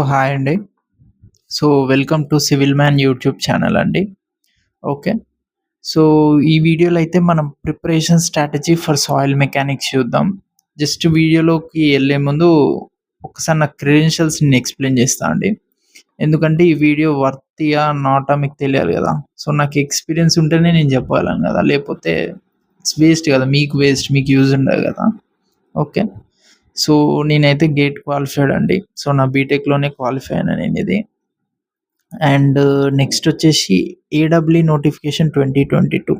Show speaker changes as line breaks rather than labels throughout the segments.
Hi అండి. Welcome to civil man YouTube channel అండి. Okay. So, ఈ వీడియోలో అయితే మనం preparation strategy for soil mechanics చూద్దాం. జస్ట్ వీడియోలోకి ఎళ్ళే ముందు ఒకసారి నా క్రెడెన్షియల్స్ నేను ఎక్స్‌ప్లెయిన్ చేస్తా అండి. ఎందుకంటే ఈ వీడియో వర్తియా, నాటా మీకు తెలియాలి గదా! నాకు ఎక్స్‌పీరియన్స్ ఉంటేనే నేను చెప్పగలను గదా! లేపోతే ఇట్స్ వేస్ట్ గదా! మీకు వేస్ట్. మీకు యూజ్ ఉండదు గదా! ఓకే. సో, నేనైతే గేట్ క్వాలిఫైడ్ అండి. నా బీటెక్‌లోనే క్వాలిఫై అయినా నేనిది. అండ్ నెక్స్టొచ్చేసి ఏడబ్ల్యూ నోటిఫికేషన్ 2022.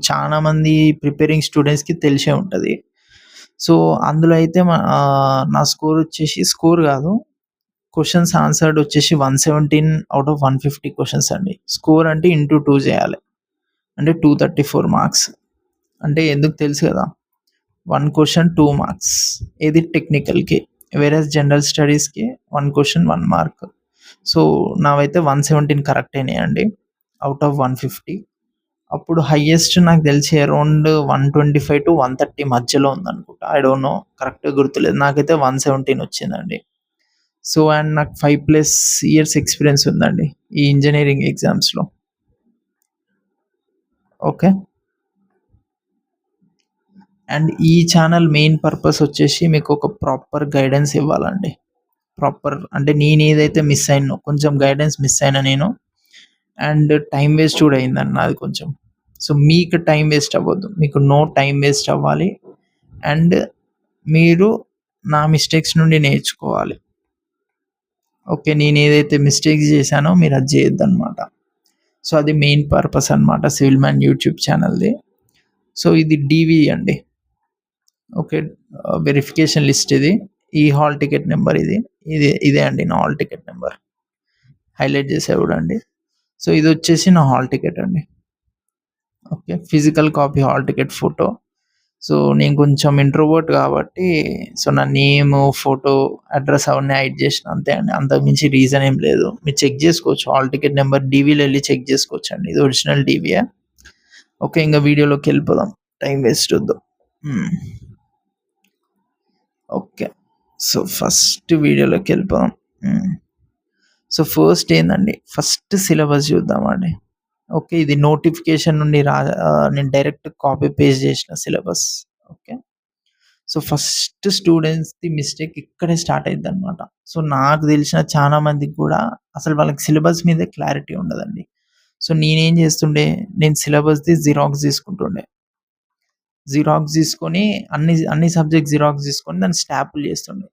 చాలామంది ప్రిపేరింగ్ స్టూడెంట్స్‌కి తెలిసే ఉంటది. అందులో అయితే నా స్కోర్ గాదు. క్వెషన్స్ ఆన్సర్డ్ వచ్చేసి 117 ఔట్ ఆఫ్ 150 క్వెషన్స్ అండి. స్కోర్ అంటే ఇంటూ 2 చేయాలి. అంటే 234 మార్క్స్. అంటే ఎందుకు తెలుసు గదా! 1 క్వెషన్ 2 మార్క్స్. ఇది టెక్నికల్‌కి. వేరేస్ జనరల్ స్టడీస్‌కి 1 క్వెషన్ 1 మార్క్. సో, నావైతే 117 కరెక్ట్ అయినాయండి. Out of 150. అప్పుడు హైయెస్ట్ నాకు తెలిసి అరౌండ్ 125-130 మధ్యలో ఉందనుకుంటా. ఐ డోంట్ నో కరెక్ట్‌గా గుర్తులేదు. నాకైతే 117 వచ్చిందండి. అండ్ నాకు 5+ ఇయర్స్ ఎక్స్‌పీరియన్స్ ఉందండి ఈ ఇంజినీరింగ్ ఎగ్జామ్స్‌లో. ఓకే. అండ్ ఈ ఛానల్ మెయిన్ పర్పస్ వచ్చేసి మీకు ఒక ప్రాపర్ గైడెన్స్ ఇవ్వాలండి. అంటే నేనేదైతే మిస్ అయ్యానో కొంచెం గైడెన్స్ మిస్ అయినా నేను. అండ్ టైమ్ వేస్ట్ కూడా అయిందండి నాది కొంచెం. మీకు టైమ్ వేస్ట్ అవ్వద్దు. మీకు నో టైమ్ వేస్ట్ అవ్వాలి. అండ్ మీరు నా మిస్టేక్స్ నుండి నేర్చుకోవాలి. ఓకే. నేనేదైతే మిస్టేక్స్ చేశానో మీరు అది చేయొద్దనమాట. అది మెయిన్ పర్పస్ అనమాట సివిల్ మ్యాన్ యూట్యూబ్ ఛానల్‌ది. ఇది డీవీ అండి. ఓకే. వెరిఫికేషన్ లిస్ట్ ఇది. ఈ హాల్ టికెట్ నంబర్ ఇది. ఇదే అండి నా హాల్ టికెట్ నంబర్. హైలైట్ చేశా చూడండి. ఇదొచ్చేసి నా హాల్ టికెట్ అండి. Okay. Physical copy hall ticket photo. నేను కొంచెం ఇంట్రోవర్ట్ కాబట్టి నా నేము, ఫోటో, అడ్రెస్ అవన్నీ హైడ్ చేసిన అంతే అండి. అంతకు మించి రీజన్ ఏం లేదు. మీరు చెక్ చేసుకోవచ్చు. హాల్ టికెట్ నంబర్ డీవీలో ఎళ్లి చెక్ చేసుకోవచ్చండి. ఇది ఒరిజినల్ డీవీయే. ఓకే. ఇంక వీడియోలోకెళ్ళిపోదాం. టైమ్ వేస్ట్ వద్దు. ఓకే. ఫస్ట్ వీడియోలోకెళ్ళిపోదాం. ఫస్ట్ ఏందండి, ఫస్ట్ సిలబస్ చూద్దామండి. ఓకే. ఇది నోటిఫికేషన్ నుండి నేను డైరెక్ట్ కాపీ పేస్ట్ చేసిన సిలబస్. ఓకే. ఫస్ట్ స్టూడెంట్స్‌ది మిస్టేక్ ఇక్కడే స్టార్ట్ అయిద్దనమాట. నాకు తెలిసిన చాలా మందికి కూడా అసలు వాళ్ళకి సిలబస్ మీదే క్లారిటీ ఉండదండి. నేనేం చేస్తుండే, నేను సిలబస్‌ది జిరాక్స్ తీసుకుంటుండే. జిరాక్స్ తీసుకొని అన్ని సబ్జెక్ట్ జిరాక్స్ తీసుకొని దాన్ని స్టాపులు చేస్తుండే.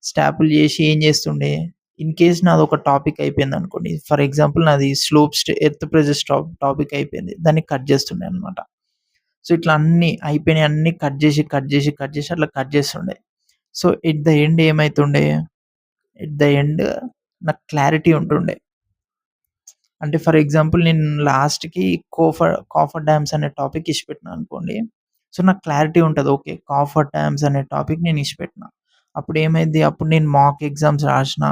స్టాపులు చేసి ఏం చేస్తుండే, ఇన్ కేస్ నాదొక టాపిక్ అయిపోయిందనుకోండి. ఫర్ ఎగ్జాంపుల్ నాది ఎర్త్ ప్రెషర్ టాపిక్ అయిపోయింది. దాన్ని కట్ చేస్తుండే అనమాట. ఇట్లా అన్నీ అయిపోయినయి అన్నీ కట్ చేసి అట్లా కట్ చేస్తుండే. ఎట్ ద ఎండ్ ఏమైతుండే, ఎట్ ద ఎండ్ నాకు క్లారిటీ ఉంటుండే. అంటే ఫర్ ఎగ్జాంపుల్ నేను లాస్ట్‌కి కాఫర్ డ్యామ్స్ అనే టాపిక్ ఇడిచిపెట్టినా అనుకోండి. నాకు క్లారిటీ ఉంటది. ఓకే. కాఫర్ డ్యామ్స్ అనే టాపిక్ నేను ఇడిచిపెట్టినా. అప్పుడేమైద్ది, అప్పుడు నేను మాక్ ఎగ్జామ్స్ రాసినా,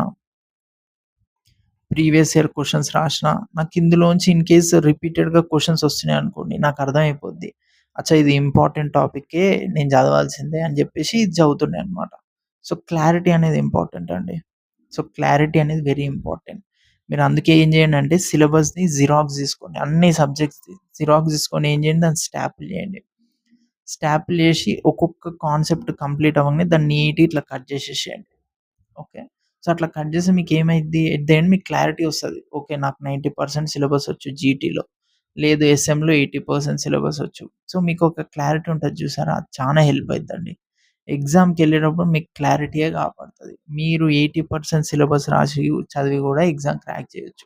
ప్రీవియస్ ఇయర్ క్వెషన్స్ రాసినా, నాకిందులోంచి ఇన్ కేస్ రిపీటెడ్‌గా క్వెషన్స్ వస్తున్నాయనుకోండి, నాకర్థమైపోద్ది. అచ్చా! ఇది ఇంపార్టెంట్ టాపిక్కే, నేను చదవాల్సిందే అని చెప్పేసి ఇది చదువుతుండే అనమాట. క్లారిటీ అనేది ఇంపార్టెంట్ అండి. క్లారిటీ అనేది వెరీ ఇంపార్టెంట్. మీరు అందుకే ఏం చేయండంటే సిలబస్‌ని జిరాక్స్ తీసుకోండి. అన్ని సబ్జెక్ట్స్‌ది జిరాక్స్ తీసుకొని ఏం చేయండి, దాన్ని స్టాపులు చేయండి. స్టాపులు చేసి ఒక్కొక్క కాన్సెప్ట్ కంప్లీట్ అవ్వంగానే దాన్ని నీట్‌గా ఇట్లా కట్ చేసేసేయండి. ఓకే. అట్లా కట్ చేస్తే మీకేమైద్ది, ఎట్ ద ఎండ్ మీకు క్లారిటీ వస్తది. ఓకే. నాకు 90% సిలబస్ వచ్చు జీటీలో. లేదు ఎస్ఎంలో 80% సిలబస్ వచ్చు. మీకొక క్లారిటీ ఉంటది చూసారా? అది చానా హెల్ప్ అయిద్దండి. ఎగ్జామ్‌కెళ్ళేటప్పుడు మీకు క్లారిటీయే కాపాడుతది. మీరు 80% సిలబస్ రాసి చదివి కూడా ఎగ్జామ్ క్రాక్ చేయొచ్చు.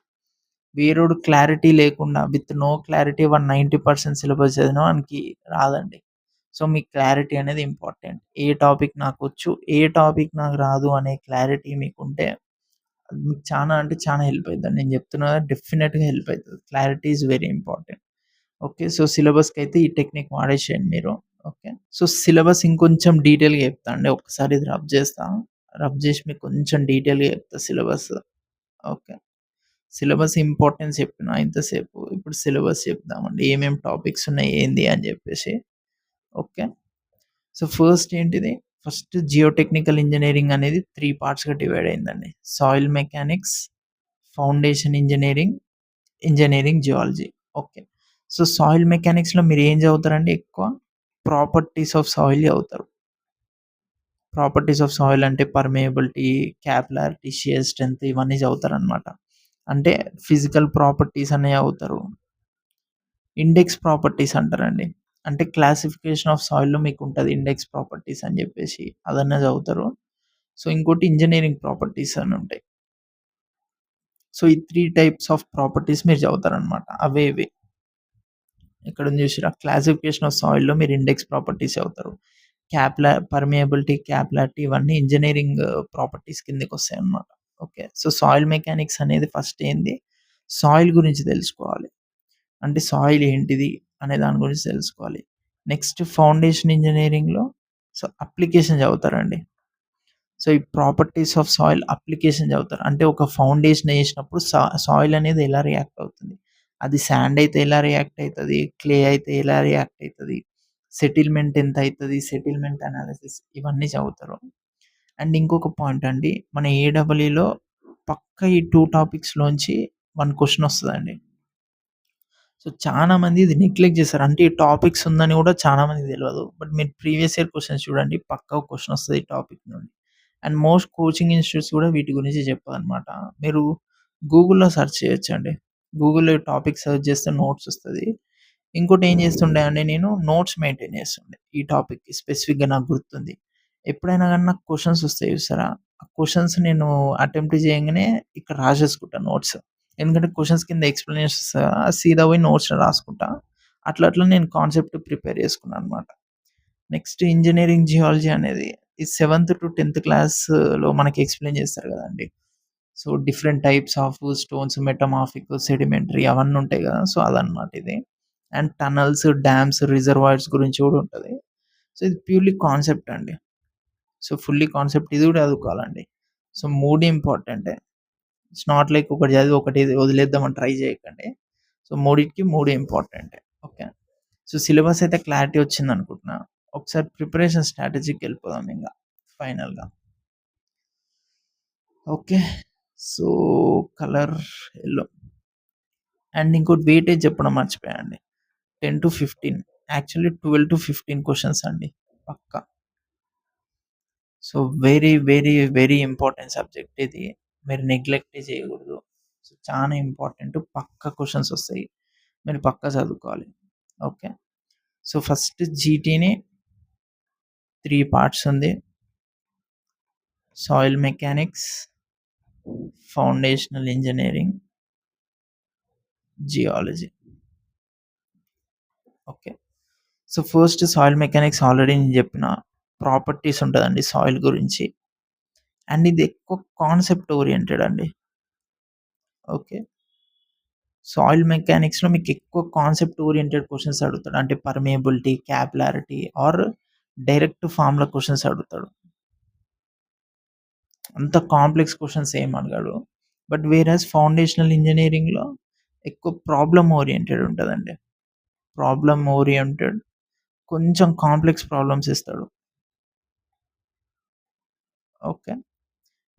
వేరోడు క్లారిటీ లేకుండా విత్ నో క్లారిటీ వాడు 90% సిలబస్ చదివిన వానికి రాదండి. మీకు క్లారిటీ అనేది ఇంపార్టెంట్. ఏ టాపిక్ నాకొచ్చు, ఏ టాపిక్ నాకు రాదు అనే క్లారిటీ మీకుంటే అది మీకు చానా అంటే చానా హెల్ప్ అయిద్దండి. నేను చెప్తున్నా కదా! డెఫినిట్‌గా హెల్ప్ అయితది. Clarity is very important. Okay. సిలబస్‌కైతే ఈ టెక్నిక్ వాడేసేయండి మీరు. ఓకే. సిలబస్ ఇంకొంచెం డీటెయిల్‌గా చెప్తా అండి. ఒక్కసారి ఇది రబ్ చేస్తా. రబ్ చేసి మీకు కొంచెం డీటెయిల్‌గా చెప్తా సిలబస్. ఓకే. సిలబస్ ఇంపార్టెన్స్ చెప్పినా ఇంతసేపు. ఇప్పుడు సిలబస్ చెప్దామండి. ఏమేం టాపిక్స్ ఉన్నాయి, ఏంది అని చెప్పేసి. ఓకే. ఫస్ట్ ఏంటిది? ఫస్ట్ జియోటెక్నికల్ ఇంజినీరింగ్ అనేది 3 పార్ట్స్‌గా డివైడ్ అయిందండి. Soil mechanics, foundation engineering, engineering geology. Okay. So, soil మెకానిక్స్‌లో మీరేం చదువుతారండి ఎక్కువ? ప్రాపర్టీస్ ఆఫ్ సాయిల్ చదువుతారు. ప్రాపర్టీస్ ఆఫ్ సాయిల్ అంటే పర్మియబిలిటీ, క్యాపిలారిటీ, షియర్ స్ట్రెంత్ ఇవన్నీ చదువుతారనమాట. అంటే ఫిజికల్ ప్రాపర్టీస్ అనేవి చదువుతారు. ఇండెక్స్ ప్రాపర్టీస్ అంటారండి. అంటే క్లాసిఫికేషన్ ఆఫ్ సాయిల్‌లో మీకుంటది ఇండెక్స్ ప్రాపర్టీస్ అని జెప్పేసి అదన్నా చదువుతారు. సో, ఇంకోటి ఇంజినీరింగ్ ప్రాపర్టీస్ అని ఉంటాయి. సో, ఈ 3 టైప్స్ ఆఫ్ ప్రాపర్టీస్ మీరు చదువుతారనమాట. అవే ఇవే. ఇక్కడుంది చూసిర్రా? క్లాసిఫికేషన్ ఆఫ్ సాయిల్‌లో మీరు ఇండెక్స్ ప్రాపర్టీస్ చదువుతారు. పర్మియబిలిటీ, క్యాపిలారిటీ ఇవన్నీ ఇంజినీరింగ్ ప్రాపర్టీస్ కిందకొస్తాయన్నమాట. ఓకే. సో, సాయిల్ మెకానిక్స్ అనేది ఫస్ట్ ఏంది? సాయిల్ గురించి తెలుసుకోవాలి. అంటే సాయిల్ ఏంటిది అనే దాని గురించి తెలుసుకోవాలి. నెక్స్ట్ ఫౌండేషన్ ఇంజినీరింగ్‌లో సో, అప్లికేషన్ చదువుతారండి. సో, ఈ ప్రాపర్టీస్ ఆఫ్ సాయిల్ అప్లికేషన్ చదువుతారు. అంటే ఒక ఫౌండేషన్ ఏసినప్పుడు సాయిల్ అనేది ఎలా రియాక్ట్ అవుతుంది? అది సాండ్ అయితే ఎలా రియాక్ట్ అయితది? క్లే అయితే ఎలా రియాక్ట్ అయితది? సెటిల్మెంట్ ఎంత అయితది? సెటిల్మెంట్ అనాలిసిస్ ఇవన్నీ చదువుతారు. అండ్ ఇంకొక పాయింట్ అండి. మన ఏడబ్ల్యూలో పక్కా ఈ 2 టాపిక్స్‌లోంచి 1 క్వెషన్ వస్తదండి. సో, చాలా మంది ఇది నెగ్లెక్ట్ చేస్తారు. అంటే ఈ టాపిక్స్ ఉందని కూడా చాలా మందికి తెలవదు. బట్ మీరు ప్రీవియస్ ఇయర్ క్వెషన్స్ చూడండి. పక్కా ఒక క్వెషన్ వస్తది ఈ టాపిక్ నుండి. అండ్ మోస్ట్ కోచింగ్ ఇన్‌స్టిట్యూట్స్ కూడా వీటి గురించి చెప్పవన్నమాట. మీరు గూగుల్‌లో సెర్చ్ చేయొచ్చండి. గూగుల్‌లో ఈ టాపిక్ సెర్చ్ చేస్తే నోట్స్ వస్తది. ఇంకోటి ఏం చేస్తుండే అండి నేను నోట్స్ మెయింటైన్ చేస్తుండే. ఈ టాపిక్‌కి స్పెసిఫిక్‌గా నాకు గుర్తుంది. ఎప్పుడైనా గాని నాకు క్వెషన్స్ వస్తాయి చూసారా? ఆ క్వెషన్స్ నేను అటెంప్ట్ చేయంగానే ఇక్కడ రాసేసుకుంటా నోట్స్. ఎందుకంటే క్వెషన్స్ కింద ఎక్స్‌ప్లనేషన్స్ సీదా పోయి నోట్స్‌లో రాసుకుంటా. అట్లా అట్లా నేను కాన్సెప్ట్ ప్రిపేర్ చేసుకున్నాననమాట. నెక్స్ట్ ఇంజినీరింగ్ జియాలజీ అనేది ఈ 7థ్-10థ్ క్లాస్‌లో మనకి ఎక్స్‌ప్లెయిన్ చేస్తారు కదండీ! So, different types of stones, metamorphic, sedimentary అవన్నీ ఉంటాయి కదా! సో, అదనమాట ఇది. అండ్ టనల్స్, డ్యామ్స్, రిజర్వాయర్స్ గురించి కూడా ఉంటది. సో, ఇది ప్యూర్‌లీ కాన్సెప్ట్ అండి. సో, ఫుల్లీ కాన్సెప్ట్ ఇది కూడా చదువుకోవాలండి. సో, 3 ఇంపార్టెంటే. ఇట్స్ నాట్ లైక్ ఒకటి చదివి ఒకటి వదిలేద్దామని ట్రై చేయకండి. సో, మూడిటికి 3 ఇంపార్టెంటే. ఓకే. సో, సిలబస్ అయితే క్లారిటీ వచ్చిందనుకుంటున్నా. ఒకసారి ప్రిపరేషన్ స్ట్రాటజీకెళ్ళిపోదాం ఇంగ ఫైనల్‌గా. Okay. So, colour yellow. And ఇంకోటి వెయిటేజ్ చెప్పడం మర్చిపోయానండి. 10-15 యాక్చువల్లీ 12-15 క్వెషన్స్ అండి పక్కా. So, very, very, very important subject ఇది. మీరు నెగ్లెక్టే చేయకూడదు. సో, చానా ఇంపార్టెంట్ పక్కా క్వెషన్స్ వస్తాయి. మీరు పక్కా చదువుకోవాలి. ఓకే. సో, ఫస్ట్ జీటీని 3 పార్ట్స్ ఉంది. Soil mechanics, foundational engineering, geology. Okay. So, first soil mechanics already నేను చెప్పిన ప్రాపర్టీస్ ఉంటదండి సాయిల్ గురించి. అండ్ ఇది ఎక్కువ కాన్సెప్ట్ ఓరియెంటెడ్ అండి. ఓకే. సాయిల్ మెకానిక్స్‌లో మీకెక్కువ కాన్సెప్ట్ ఓరియెంటెడ్ క్వెషన్స్ అడుగుతాడు. అంటే permeability, capillarity or direct formula questions అడుగుతాడు. అంత కాంప్లెక్స్ క్వెషన్స్ ఏమి అడగడు. బట్ వేరాజ్ ఫౌండేషనల్ ఇంజినీరింగ్‌లో ఎక్కువ ప్రాబ్లమ్ ఓరియెంటెడ్ ఉంటదండి. ప్రాబ్లమ్ ఓరియెంటెడ్ కొంచెం కాంప్లెక్స్ ప్రాబ్లమ్స్ ఇస్తాడు. ఓకే.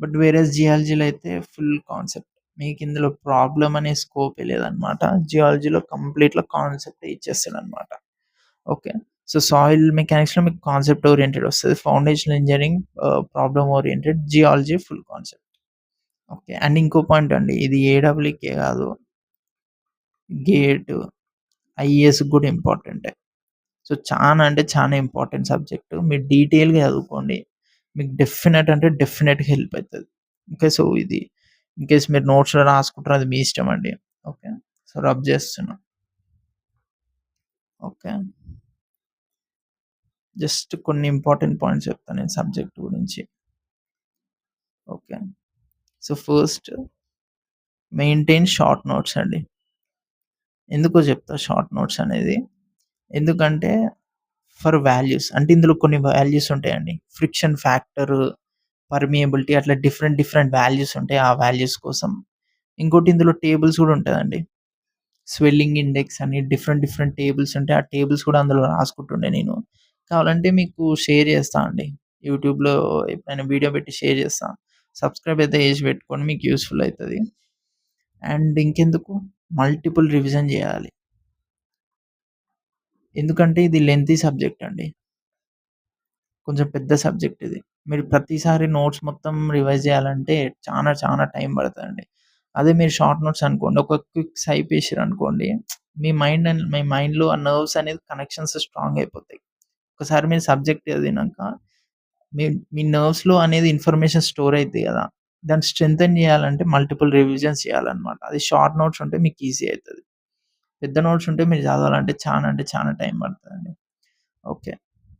బట్ వేరేస్ జియాలజీలో అయితే ఫుల్ కాన్సెప్ట్. మీకిందులో ప్రాబ్లమ్ అనే స్కోపే లేదనమాట. జియాలజీలో కంప్లీట్‌గా కాన్సెప్టే ఇచ్చేస్తాడనమాట. ఓకే. సో, సాయిల్ మెకానిక్స్‌లో మీకు కాన్సెప్ట్ ఓరియెంటెడ్ వస్తది. Foundational engineering problem oriented, geology full concept. Okay. And ఇంకో పాయింట్ అండి. ఇది ఏడబ్ల్యూకే కాదు. గేట్, ఐఏఎస్‌కి కూడా ఇంపార్టెంటే. సో, చానా అంటే చానా ఇంపార్టెంట్ సబ్జెక్ట్. మీరు డీటెయిల్‌గా చదువుకోండి. మీకు డెఫినెట్ అంటే డెఫినెట్‌గా హెల్ప్ అయితది. ఓకే. సో, ఇది ఇన్‌కేస్ మీరు నోట్స్‌లో రాసుకుంటారో అది మీ ఇష్టం అండి. ఓకే. సో, రబ్ చేస్తున్నా. ఓకే. జస్ట్ కొన్ని ఇంపార్టెంట్ పాయింట్స్ చెప్తాను నేను సబ్జెక్ట్ గురించి. Okay. So, first maintain short notes అండి. ఎందుకో చెప్తా షార్ట్ నోట్స్ అనేది. ఎందుకంటే ఫర్ వాల్యూస్ అంటే ఇందులో కొన్ని వాల్యూస్ ఉంటాయండి. ఫ్రిక్షన్ ఫ్యాక్టర్, పర్మియబిలిటీ అట్లా డిఫరెంట్ డిఫరెంట్ వాల్యూస్ ఉంటాయి. ఆ వాల్యూస్ కోసం. ఇంకోటి ఇందులో టేబుల్స్ కూడా ఉంటదండి. స్వెల్లింగ్ ఇండెక్స్ అని డిఫరెంట్ డిఫరెంట్ టేబుల్స్ ఉంటాయి. ఆ టేబుల్స్ కూడా అందులో రాసుకుంటుండే నేను. కావాలంటే మీకు షేర్ చేస్తా అండి. యూట్యూబ్‌లో ఎప్పుడైనా వీడియో పెట్టి షేర్ చేస్తా. సబ్స్క్రైబ్ అయితే చేసి పెట్టుకోండి. మీకు యూజ్‌ఫుల్ అయితది. అండ్ ఇంకెందుకు మల్టిపుల్ రివిజన్ చేయాలి. ఎందుకంటే ఇది లెంతీ సబ్జెక్ట్ అండి. కొంచెం పెద్ద సబ్జెక్ట్ ఇది. మీరు ప్రతిసారి నోట్స్ మొత్తం రివైజ్ చేయాలంటే చానా, చానా టైం పడతదండి. అదే మీరు షార్ట్ నోట్స్ అనుకోండి. ఒక క్విక్ సైప్ ఏసిర్రనుకోండి. మీ మైండ్‌లో ఆ నర్వ్స్ అనేది కనెక్షన్స్ స్ట్రాంగ్ అయిపోతాయి. ఒకసారి మీరు సబ్జెక్ట్ చదివినంక మీ మీ నర్వ్స్‌లో అనేది ఇన్ఫర్మేషన్ స్టోర్ అయిద్ది గదా! దాన్ని స్ట్రెంథెన్ చేయాలంటే మల్టిపుల్ రివిజన్స్ చేయాలన్నమాట. అది షార్ట్ నోట్స్ ఉంటే మీకు ఈజీ అయితది. పెద్ద నోట్స్ ఉంటే మీరు చదవాలంటే అంటే చానా టైం పడతదండి. ఓకే.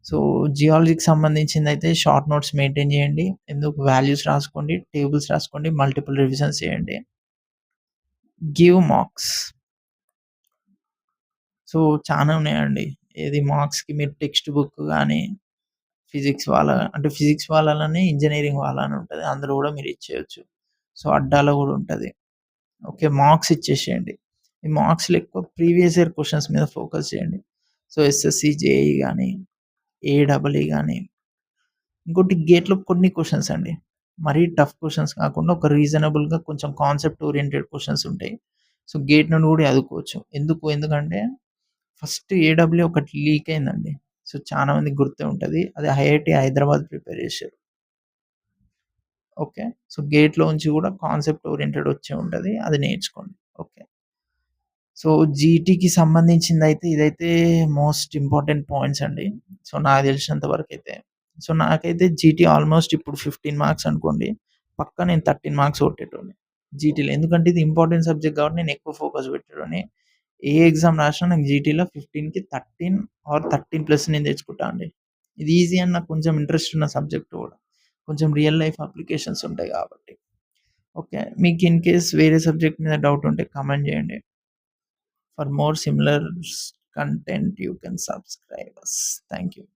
సో, జియాలజీకి సంబంధించిందయితే షార్ట్ నోట్స్ మెయింటైన్ చేయండి. ఎందుకు వాల్యూస్ రాసుకోండి, టేబుల్స్ రాసుకోండి, మల్టిపుల్ రివిజన్స్ చేయండి. Give marks. సో, చానా ఉన్నాయండి. ఏది మార్క్స్‌కి మీరు టెక్స్ట్ బుక్ గాని, ఫిజిక్స్ వాళ్ళలోనే ఇంజినీరింగ్ వాళ్ళని ఉంటది. అందులో గూడా మీరు ఇచ్చేయొచ్చు. సో, అడ్డాలో గూడా ఉంటది. ఓకే. మార్క్స్ ఇచ్చేసేయండి. ఈ మార్క్స్‌లో ఎక్కువ ప్రీవియస్ ఇయర్ క్వెషన్స్ మీద ఫోకస్ చేయండి. సో, ఎస్ఎస్‌సి, జేఈఈ గాని, ఏఈఈ గాని ఇంకోటి గేట్‌లో కొన్ని క్వెషన్స్ అండి. మరీ టఫ్ క్వెషన్స్ కాకుండా ఒక రీజనబుల్‌గా కొంచెం కాన్సెప్ట్ ఓరియెంటెడ్ క్వెషన్స్ ఉంటాయి. సో, గేట్ నుండి గూడా చదువుకోవచ్చు. ఎందుకంటే ఫస్ట్ ఏడబ్ల్యూ ఒకటి లీక్ అయిందండి. సో, చాలా మందికి గుర్తే ఉంటది. అది ఐఐటీ హైదరాబాద్ ప్రిపేర్ చేశారు. ఓకే. సో, గేట్‌లో నుంచి గూడా కాన్సెప్ట్ ఓరియెంటెడ్ వచ్చే ఉంటది. అది నేర్చుకోండి. ఓకే. సో, జీటీకి సంబంధించిందయితే ఇదైతే మోస్ట్ ఇంపార్టెంట్ పాయింట్స్ అండి. సో, నాకు తెలిసినంత వరకైతే. సో, నాకైతే జీటీ ఆల్‌మోస్ట్ ఇప్పుడు 15 మార్క్స్ అనుకోండి. పక్కా నేను 13 మార్క్స్ కొట్టేటోడిని జీటీలో. ఎందుకంటే ఇది ఇంపార్టెంట్ సబ్జెక్ట్ కాబట్టి నేను ఎక్కువ ఫోకస్ పెట్టేటోడిని. ఏ ఎగ్జామ్ రాసినా నాకు జీటీలో 15కి 13 ఆర్ 13+ నేను తెచ్చుకుంటా అండి. ఇది ఈజీ అని నాకు కొంచెం ఇంట్రెస్ట్ ఉన్న సబ్జెక్ట్ కూడా. కొంచెం రియల్ లైఫ్ అప్లికేషన్స్ ఉంటాయి కాబట్టి. ఓకే. మీకు ఇన్ కేస్ వేరే సబ్జెక్ట్ మీద డౌట్ ఉంటే కామెంట్ చేయండి. For more similar content, you can subscribe us. Thank you.